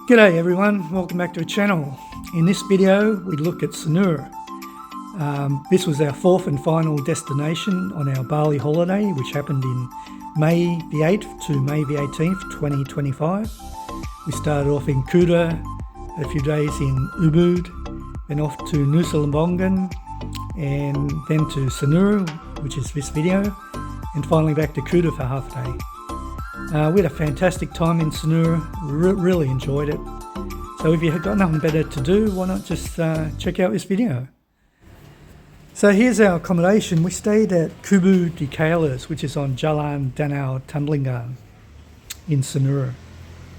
G'day everyone, welcome back to the channel. In this video we look at Sanur. This was our fourth and final destination on our Bali holiday, which happened in May the 8th to May the 18th 2025. We started off in Kuta, a few days in Ubud, then off to Nusa Lembongan, and then to Sanur, which is this video, and finally back to Kuta for half a day. We had a fantastic time in Sanur, really enjoyed it. So if you've got nothing better to do, why not just check out this video. So here's our accommodation. We stayed at Kubu di Kalas, which is on Jalan Danau Tumblingan in Sanur.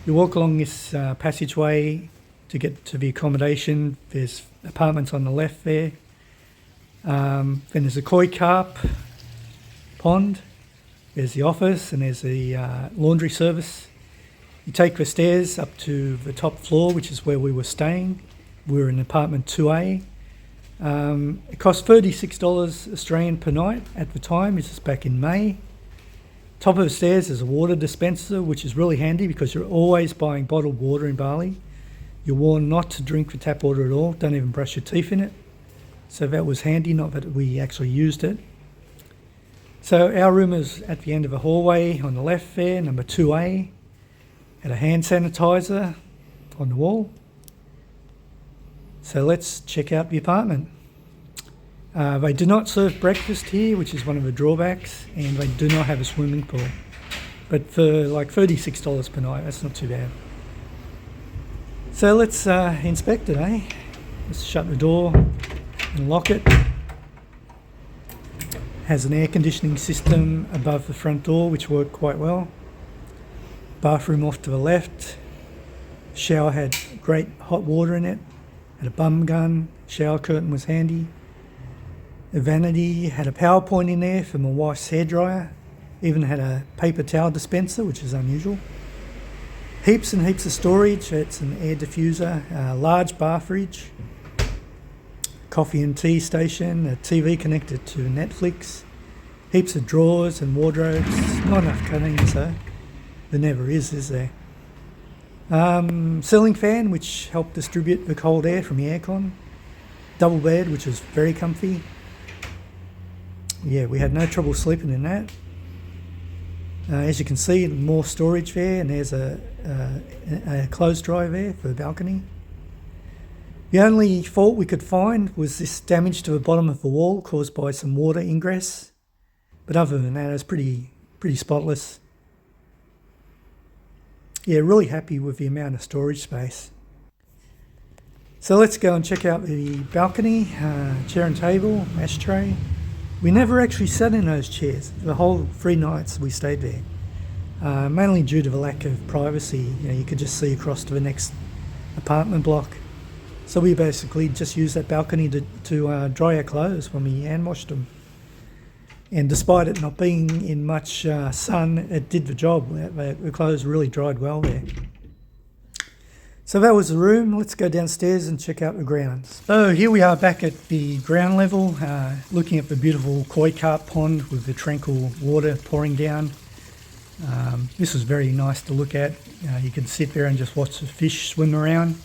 You walk along this passageway to get to the accommodation. There's apartments on the left there. Then there's a koi carp pond. There's the office and there's the laundry service. You take the stairs up to the top floor, which is where we were staying. We were in apartment 2A. It cost $36 Australian per night at the time. This is back in May. Top of the stairs is a water dispenser, which is really handy because you're always buying bottled water in Bali. You're warned not to drink the tap water at all. Don't even brush your teeth in it. So that was handy, not that we actually used it. So our room is at the end of a hallway on the left there, number 2A. Had a hand sanitizer on the wall. So let's check out the apartment. They do not serve breakfast here, which is one of the drawbacks, and they do not have a swimming pool. But for like $36 per night, that's not too bad. So let's inspect it, eh? Let's shut the door and lock it. Has an air conditioning system above the front door, which worked quite well. Bathroom off to the left. Shower had great hot water in it. Had a bum gun. Shower curtain was handy. A vanity had a power point in there for my wife's hairdryer. Even had a paper towel dispenser, which is unusual. Heaps and heaps of storage. It's an air diffuser, a large bar fridge. Coffee and tea station, a TV connected to Netflix, heaps of drawers and wardrobes, not enough cuttings though, there never is there? Ceiling fan, which helped distribute the cold air from the aircon, double bed, which was very comfy. Yeah, we had no trouble sleeping in that. As you can see, more storage there, and there's a clothes dryer there for the balcony. The only fault we could find was this damage to the bottom of the wall caused by some water ingress. But other than that, it was pretty spotless. Yeah, really happy with the amount of storage space. So let's go and check out the balcony, chair and table, ashtray. We never actually sat in those chairs the whole 3 nights we stayed there. Mainly due to the lack of privacy. You know, you could just see across to the next apartment block. So we basically just used that balcony to dry our clothes when we hand washed them. And despite it not being in much sun, it did the job. The clothes really dried well there. So that was the room. Let's go downstairs and check out the grounds. So here we are back at the ground level, looking at the beautiful koi carp pond with the tranquil water pouring down. This was very nice to look at. You can sit there and just watch the fish swim around.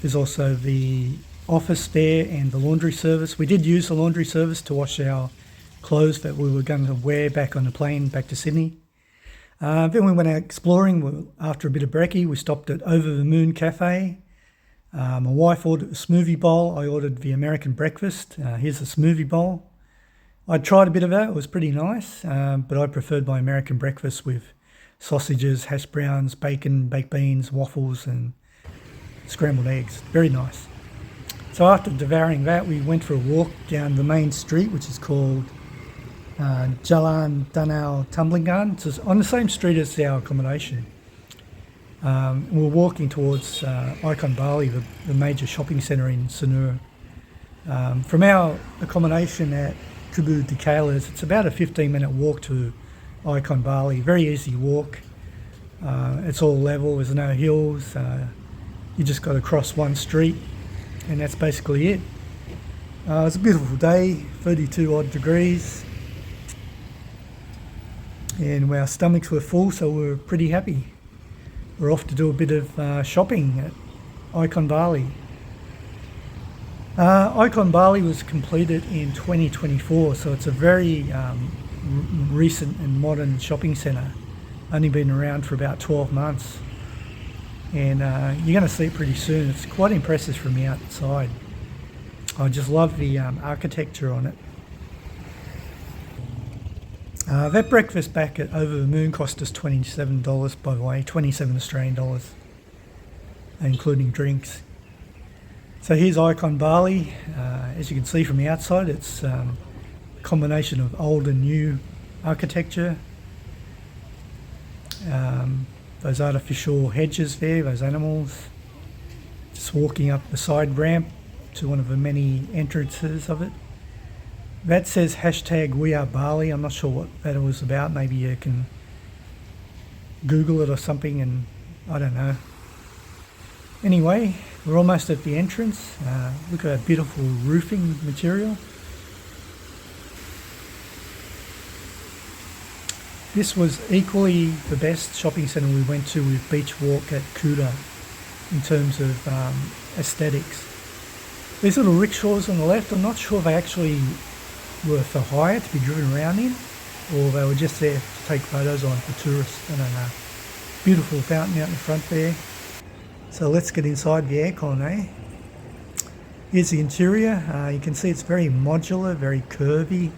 There's also the office there and the laundry service. We did use the laundry service to wash our clothes that we were going to wear back on the plane back to Sydney. Then we went out exploring. After a bit of brekkie, we stopped at Over the Moon Cafe. My wife ordered a smoothie bowl. I ordered the American breakfast. Here's a smoothie bowl. I tried a bit of that. It was pretty nice, but I preferred my American breakfast with sausages, hash browns, bacon, baked beans, waffles, and scrambled eggs. Very nice. So after devouring that, we went for a walk down the main street, which is called Jalan Danau Tumblingan. So it's on the same street as our accommodation. We're walking towards Icon Bali, the major shopping centre in Sanur. From our accommodation at Kubu di Kalas, it's about a 15-minute walk to Icon Bali. Very easy walk. It's all level, there's no hills. You just got to cross one street and that's basically it. It was a beautiful day, 32 odd degrees. And our stomachs were full, so we were pretty happy. we're off to do a bit of shopping at Icon Bali. Icon Bali was completed in 2024, so it's a very recent and modern shopping centre. Only been around for about 12 months, and you're going to see it pretty soon. It's quite impressive from the outside. I just love the architecture on it. That breakfast back at Over the Moon cost us $27, by the way, 27 Australian dollars, including drinks. So here's Icon Bali. As you can see from the outside, it's a combination of old and new architecture. Those artificial hedges there, those animals. Just walking up the side ramp to one of the many entrances of it. That says hashtag We Are Bali. I'm not sure what that was about. Maybe you can Google it or something, and I don't know. Anyway, we're almost at the entrance. Look at that beautiful roofing material. This was equally the best shopping centre we went to with Beach Walk at Kuta in terms of aesthetics. These little rickshaws on the left, I'm not sure if they actually were for hire to be driven around in, or they were just there to take photos on for tourists. I don't know. Beautiful fountain out in front there. So let's get inside the aircon, eh? Here's the interior. You can see it's very modular, very curvy.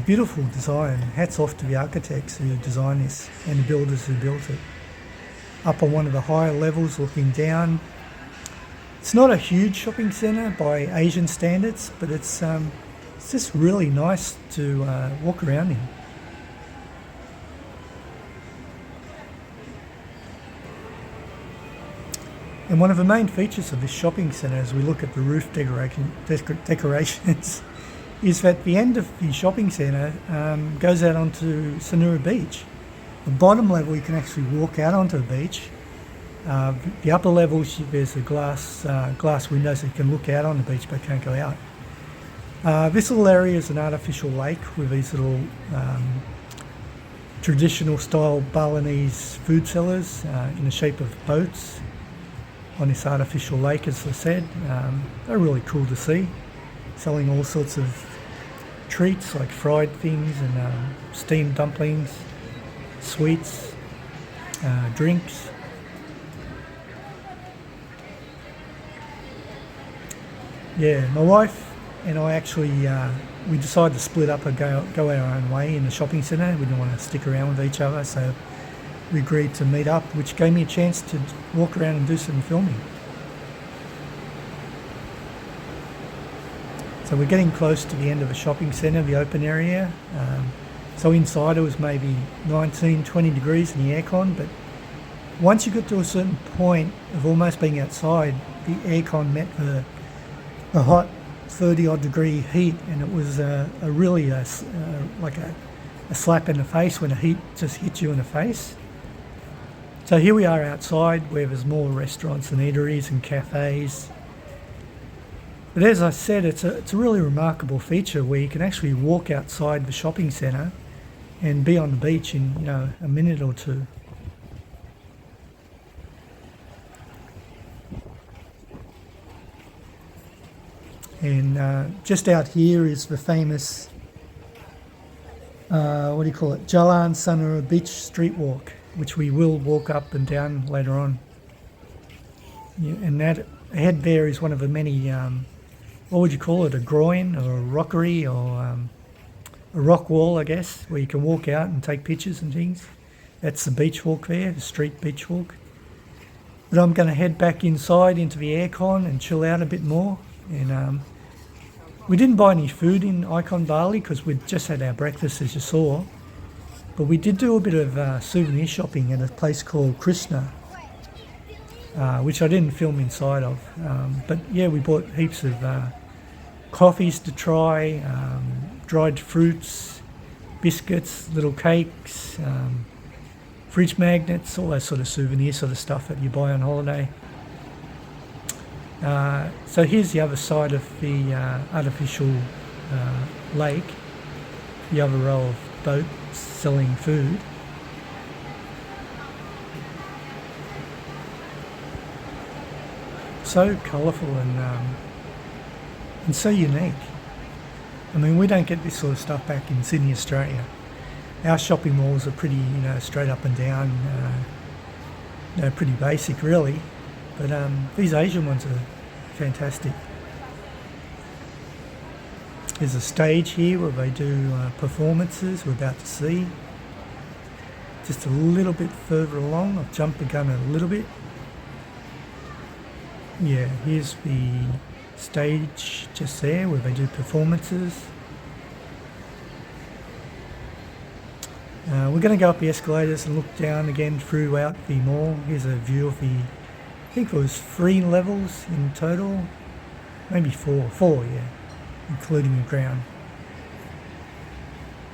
Beautiful design. Hats off to the architects who designed this and the builders who built it. Up on one of the higher levels looking down. It's not a huge shopping centre by Asian standards, but it's just really nice to walk around in. And one of the main features of this shopping centre, as we look at the roof decorations, is that the end of the shopping centre goes out onto Sanur beach. The bottom level you can actually walk out onto the beach. The upper levels there's the glass windows that you can look out on the beach but can't go out. This little area is an artificial lake with these little traditional style Balinese food sellers in the shape of boats on this artificial lake, as I said. They're really cool to see, selling all sorts of treats like fried things and steamed dumplings, sweets, drinks. Yeah, my wife and I actually we decided to split up and go our own way in the shopping centre. We didn't want to stick around with each other, so we agreed to meet up, which gave me a chance to walk around and do some filming. So we're getting close to the end of the shopping centre, the open area. So inside it was maybe 19, 20 degrees in the aircon, but once you got to a certain point of almost being outside, the aircon met the hot 30 odd degree heat, and it was like a slap in the face when the heat just hit you in the face. So here we are outside where there's more restaurants and eateries and cafes. But as I said, it's a really remarkable feature where you can actually walk outside the shopping centre and be on the beach in a minute or two. And just out here is the famous, Jalan Sanur Beach Street Walk, which we will walk up and down later on. Yeah, and that ahead there is one of the many, what would you call it, a groin or a rockery or a rock wall, I guess, where you can walk out and take pictures and things. That's the beach walk there, the street beach walk. But I'm going to head back inside into the aircon and chill out a bit more. And we didn't buy any food in Icon Bali because we'd just had our breakfast, as you saw. But we did do a bit of souvenir shopping at a place called Krishna, which I didn't film inside of. But yeah, we bought heaps of coffees to try, dried fruits, biscuits, little cakes, fridge magnets, all that sort of souvenir sort of stuff that you buy on holiday. So here's the other side of the artificial lake, the other row of boats selling food. So colourful and so unique. I mean, we don't get this sort of stuff back in Sydney, Australia. Our shopping malls are pretty, straight up and down, pretty basic really. But these Asian ones are fantastic. There's a stage here where they do performances we're about to see. Just a little bit further along, I've jumped the gun a little bit. Yeah, here's the stage just there where they do performances. We're going to go up the escalators and look down again throughout the mall. Here's a view of the, I think it was 3 levels in total, maybe 4, yeah, including the ground.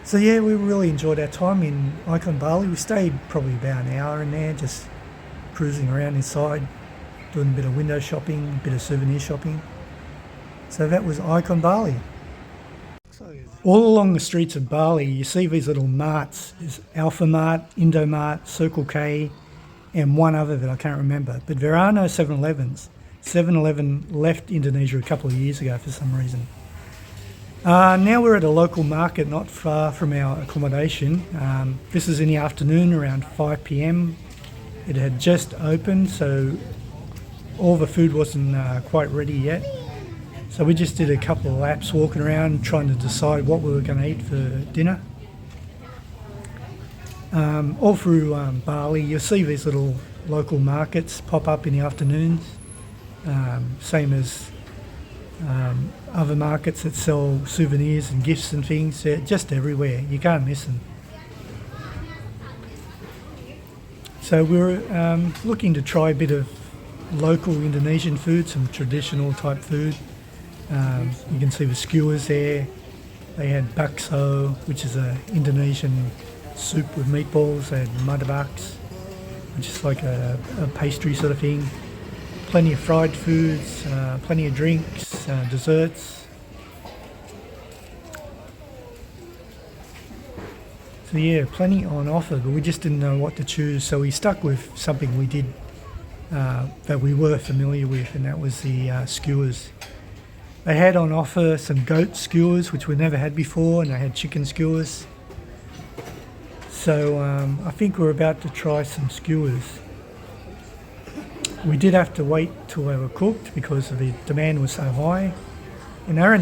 So yeah, we really enjoyed our time in Icon Bali. We stayed probably about an hour in there, just cruising around inside, doing a bit of window shopping, a bit of souvenir shopping. So that was Icon Bali. All along the streets of Bali, you see these little marts. There's Alpha Mart, Indomart, Circle K, and one other that I can't remember. But there are no 7-Elevens. 7-Eleven left Indonesia a couple of years ago for some reason. Now we're at a local market not far from our accommodation. This is in the afternoon around 5 p.m. It had just opened, so all the food wasn't quite ready yet. So we just did a couple of laps walking around trying to decide what we were going to eat for dinner. All through Bali, you'll see these little local markets pop up in the afternoons, same as other markets that sell souvenirs and gifts and things. They're just everywhere, you can't miss them. So we're looking to try a bit of local Indonesian food, some traditional type food. You can see the skewers there. They had bakso, which is an Indonesian soup with meatballs. They had madabaks, which is like a pastry sort of thing. Plenty of fried foods, plenty of drinks, desserts. So yeah, plenty on offer, but we just didn't know what to choose, so we stuck with something we did that we were familiar with, and that was the skewers. They had on offer some goat skewers, which we never had before, and they had chicken skewers. So I think we're about to try some skewers. We did have to wait till they were cooked because the demand was so high, and they're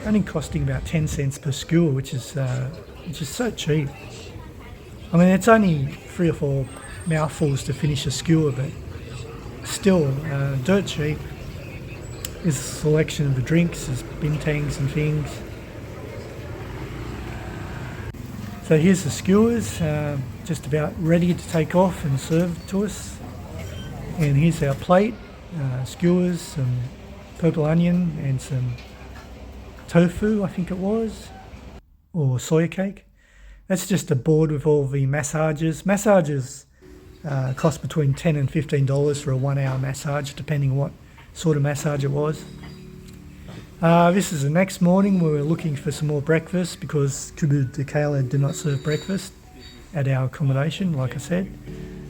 only costing about 10 cents per skewer, which is so cheap. I mean, it's only 3 or 4 mouthfuls to finish a skewer, but still dirt cheap. There's a selection of the drinks, there's bintangs and things. So here's the skewers, just about ready to take off and serve to us. And here's our plate, skewers, some purple onion and some tofu, I think it was, or soya cake. That's just a board with all the massages. Massages cost between $10 and $15 for a 1-hour massage, depending on what sort of massage it was. This is the next morning. We were looking for some more breakfast because Kubu de Kala did not serve breakfast at our accommodation, like I said.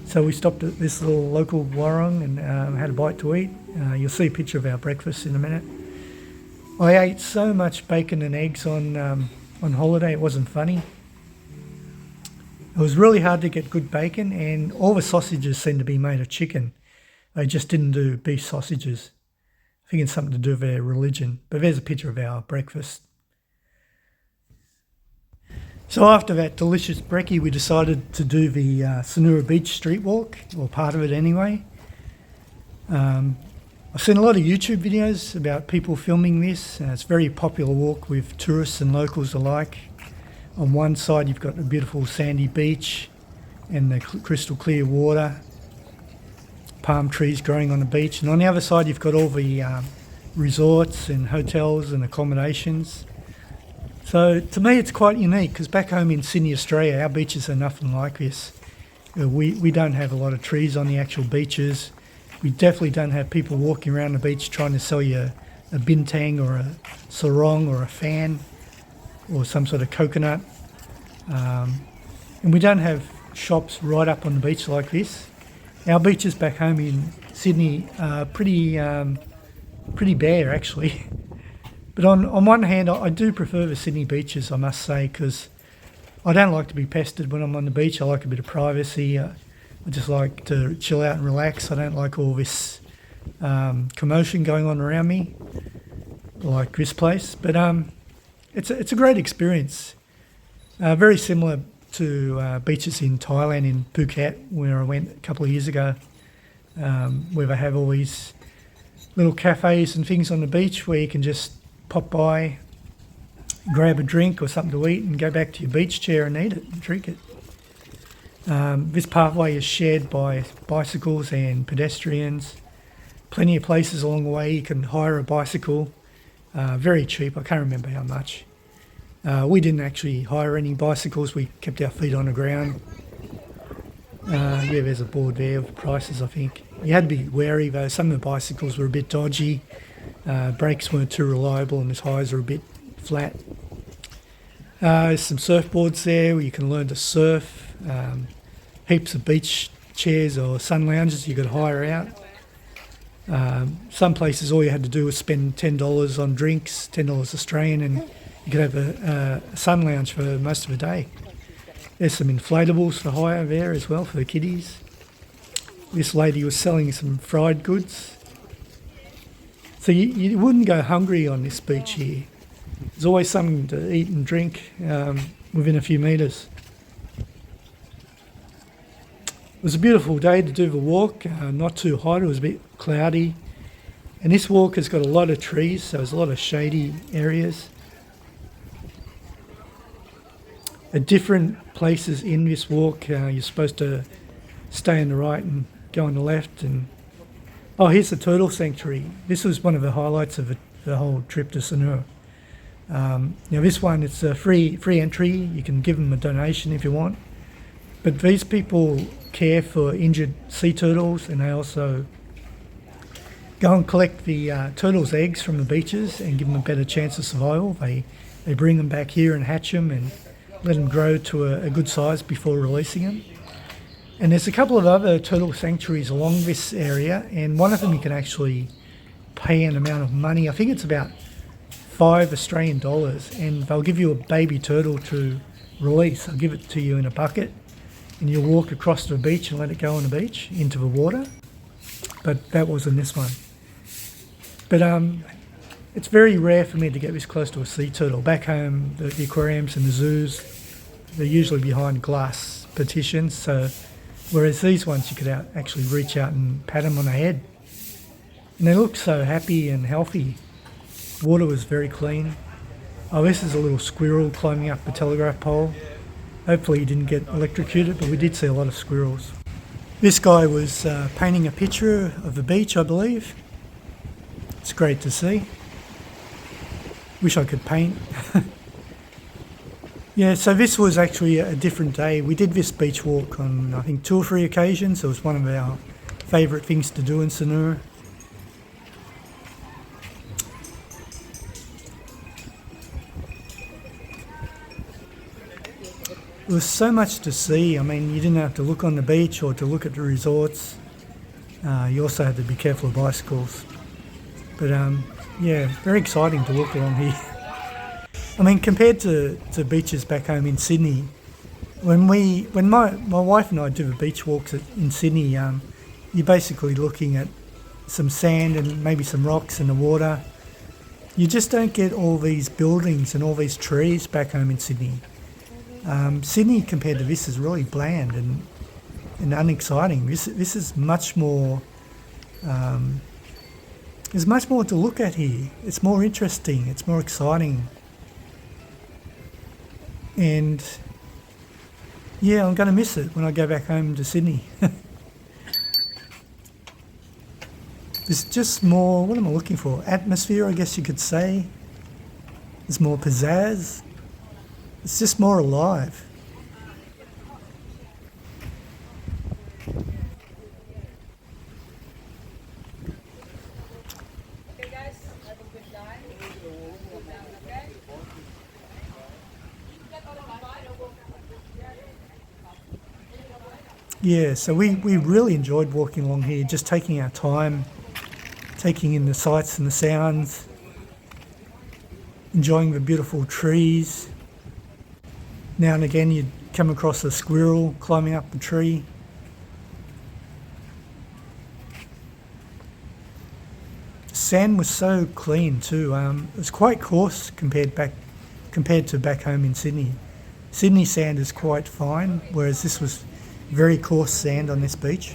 So we stopped at this little local warung and had a bite to eat. You'll see a picture of our breakfast in a minute. I ate so much bacon and eggs on holiday, it wasn't funny. It was really hard to get good bacon, and all the sausages seemed to be made of chicken. They just didn't do beef sausages. I think it's something to do with their religion. But there's a picture of our breakfast. So after that delicious brekkie, we decided to do the Sanur Beach street walk, or part of it anyway. I've seen a lot of YouTube videos about people filming this. It's a very popular walk with tourists and locals alike. On one side you've got the beautiful sandy beach and the crystal clear water, palm trees growing on the beach, and on the other side you've got all the resorts and hotels and accommodations. So to me it's quite unique, because back home in Sydney, Australia, our beaches are nothing like this. We don't have a lot of trees on the actual beaches. We definitely don't have people walking around the beach trying to sell you a bintang or a sarong or a fan or some sort of coconut. And we don't have shops right up on the beach like this. Our beaches back home in Sydney pretty bare actually. But on one hand, I do prefer the Sydney beaches, I must say, because I don't like to be pestered when I'm on the beach. I like a bit of privacy. I just like to chill out and relax. I don't like all this commotion going on around me, like this place. But it's a great experience. Very similar to beaches in Thailand, in Phuket, where I went a couple of years ago, where they have all these little cafes and things on the beach where you can just pop by, grab a drink or something to eat and go back to your beach chair and eat it and drink it. This pathway is shared by bicycles and pedestrians. Plenty of places along the way you can hire a bicycle, very cheap. I can't remember how much. We didn't actually hire any bicycles. We kept our feet on the ground. Yeah, there's a board there of prices, I think. You had to be wary though. Some of the bicycles were a bit dodgy. Brakes weren't too reliable and the tyres are a bit flat. There's some surfboards there where you can learn to surf. Heaps of beach chairs or sun lounges you could hire out. Some places all you had to do was spend $10 on drinks, $10 Australian, and you could have a sun lounge for most of the day. There's some inflatables for hire there as well for the kiddies. This lady was selling some fried goods. So you wouldn't go hungry on this beach here. There's always something to eat and drink within a few metres. It was a beautiful day to do the walk, not too hot, it was a bit cloudy. And this walk has got a lot of trees, so there's a lot of shady areas. At different places in this walk, you're supposed to stay on the right and go on the left. And oh, here's the turtle sanctuary. This was one of the highlights of the whole trip to Sanur. Now this one, it's a free entry. You can give them a donation if you want. But these people care for injured sea turtles, and they also go and collect the turtles' eggs from the beaches and give them a better chance of survival. They bring them back here and hatch them and let them grow to a good size before releasing them. And there's a couple of other turtle sanctuaries along this area, and one of them you can actually pay an amount of money. I think it's about $5 Australian, and they'll give you a baby turtle to release. They'll give it to you in a bucket, and you'll walk across to the beach and let it go on the beach into the water. But that wasn't this one. But it's very rare for me to get this close to a sea turtle. Back home, the aquariums and the zoos, they're usually behind glass partitions, so whereas these ones you could actually reach out and pat them on the head. And they look so happy and healthy. Water was very clean. Oh, this is a little squirrel climbing up the telegraph pole. Hopefully he didn't get electrocuted, but we did see a lot of squirrels. This guy was painting a picture of the beach, I believe. It's great to see. Wish I could paint. Yeah, so this was actually a different day. We did this beach walk on, I think, 2 or 3 occasions. It was one of our favourite things to do in Sanur. There was so much to see. I mean, you didn't have to look on the beach or to look at the resorts. You also had to be careful of bicycles. But yeah, very exciting to walk along here. I mean, compared to beaches back home in Sydney, when my wife and I do the beach walks in Sydney, you're basically looking at some sand and maybe some rocks in the water. You just don't get all these buildings and all these trees back home in Sydney. Sydney compared to this is really bland and unexciting. This is much more. There's much more to look at here. It's more interesting. It's more exciting. And yeah, I'm going to miss it when I go back home to Sydney. There's just more, what am I looking for? Atmosphere, I guess you could say. There's more pizzazz. It's just more alive. Yeah, so we really enjoyed walking along here, just taking our time, taking in the sights and the sounds, enjoying the beautiful trees. Now and again you'd come across a squirrel climbing up the tree. The sand was so clean too. It was quite coarse compared to back home in Sydney. Sydney sand is quite fine, whereas this was very coarse sand on this beach.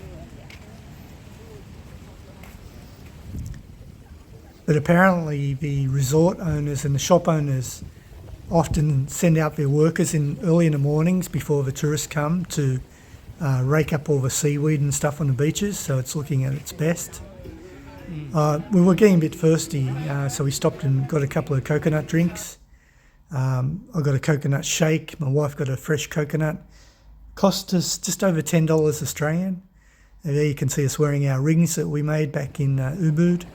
But apparently the resort owners and the shop owners often send out their workers early in the mornings before the tourists come to rake up all the seaweed and stuff on the beaches, so it's looking at its best. We were getting a bit thirsty, so we stopped and got a couple of coconut drinks. I got a coconut shake, my wife got a fresh coconut. Cost us just over $10 Australian. And there you can see us wearing our rings that we made back in Ubud.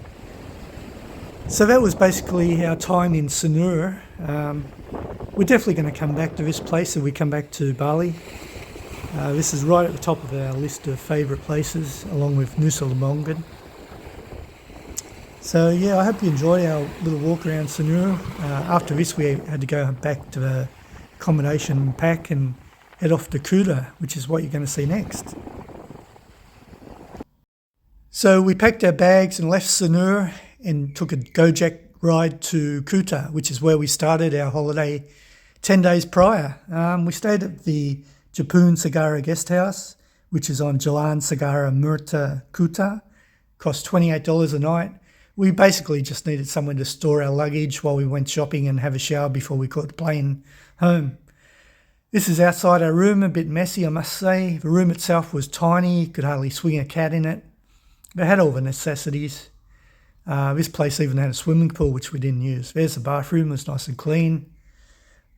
So that was basically our time in Sanur. We're definitely going to come back to this place if we come back to Bali. This is right at the top of our list of favourite places, along with Nusa Lembongan. So yeah, I hope you enjoyed our little walk around Sanur. After this we had to go back to the accommodation pack and head off to Kuta, which is what you're going to see next. So we packed our bags and left Sanur and took a Gojek ride to Kuta, which is where we started our holiday 10 days prior. We stayed at the Jepun Sagara guest house, which is on Jalan Sagara Murta, Kuta. Cost $28 a night. We basically just needed somewhere to store our luggage while we went shopping and have a shower before we caught the plane home. This is outside our room, a bit messy I must say. The room itself was tiny, could hardly swing a cat in it. But it had all the necessities. This place even had a swimming pool, which we didn't use. There's the bathroom, it was nice and clean.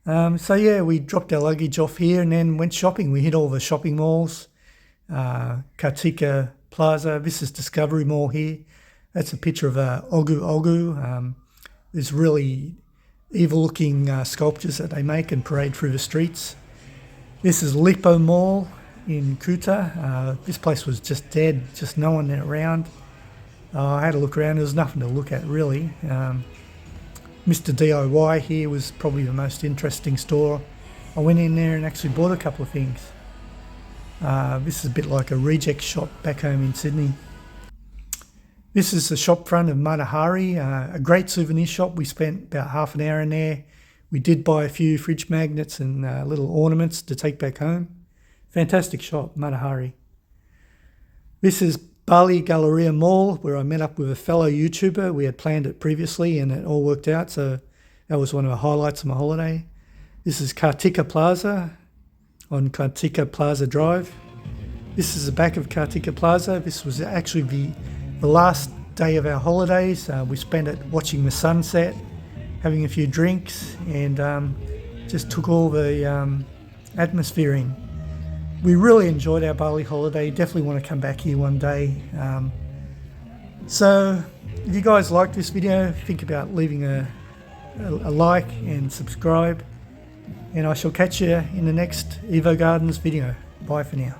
So yeah, we dropped our luggage off here and then went shopping. We hit all the shopping malls. Kartika Plaza, this is Discovery Mall here. That's a picture of Ogu Ogu. There's really evil-looking sculptures that they make and parade through the streets. This is Lippo Mall in Kuta. This place was just dead, just no one around. I had a look around, there was nothing to look at really. Mr. DIY here was probably the most interesting store. I went in there and actually bought a couple of things. This is a bit like a reject shop back home in Sydney. This is the shop front of Matahari, a great souvenir shop. We spent about half an hour in there. We did buy a few fridge magnets and little ornaments to take back home. Fantastic shop, Matahari. This is Bali Galleria Mall, where I met up with a fellow YouTuber. We had planned it previously and it all worked out, so that was one of the highlights of my holiday. This is Kartika Plaza on Kartika Plaza Drive. This is the back of Kartika Plaza. This was actually the last day of our holidays. We spent it watching the sunset, having a few drinks, and just took all the atmosphere in. We really enjoyed our Bali holiday. Definitely want to come back here one day. So if you guys liked this video, think about leaving a like and subscribe. And I shall catch you in the next Evo Gardens video. Bye for now.